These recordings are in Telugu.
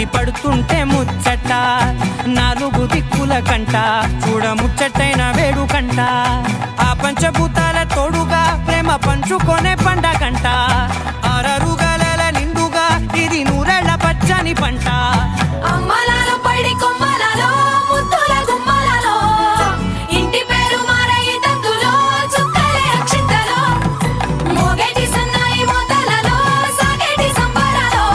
ముడి పడుతుంటే ముచ్చట నాలుగు దిక్కుల కంట చూడ ముచ్చటైన వేడు కంట ఆ పంచభూతాల తోడుగా ప్రేమ పంచుకొనే పండగంట ఆరరుగల నిండుగా ఇది నూరెళ్ళ పచ్చని పంట అమ్మలాలో పడి కొమ్మలలో ముద్దుల గుమ్మలలో ఇంటి పేరు మారయి తందులో చుక్కలే అక్షింతలో మోగేటి సన్నాయి మోతలలో సాగేటి సంబరాలో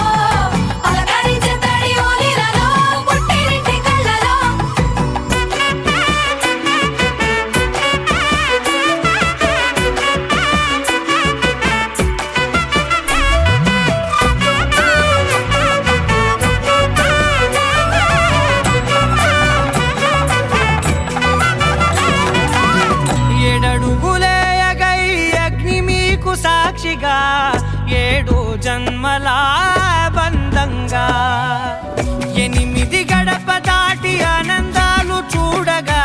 పలకరించే తడి ఓలిలలో పుట్టినింటి కళ్ళలో ఏడడుగులేయగై అగ్ని మీకు సాక్షిగా 7 జన్మల బంధంగా 8 గడప దాటి ఆనందాలు చూడగా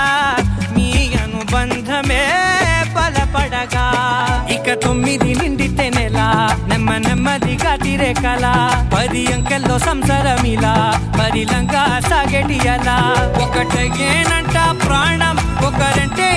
మీ అనుబంధమే బలపడగా ఇక 9 నిండితే నెల నెమ్మదిగా తిరే కల 10 అంకెల్లో సంసారమిలా పరిలంగా సాగేటి అలా ఒకటేనంట ప్రాణం ఒకరంటే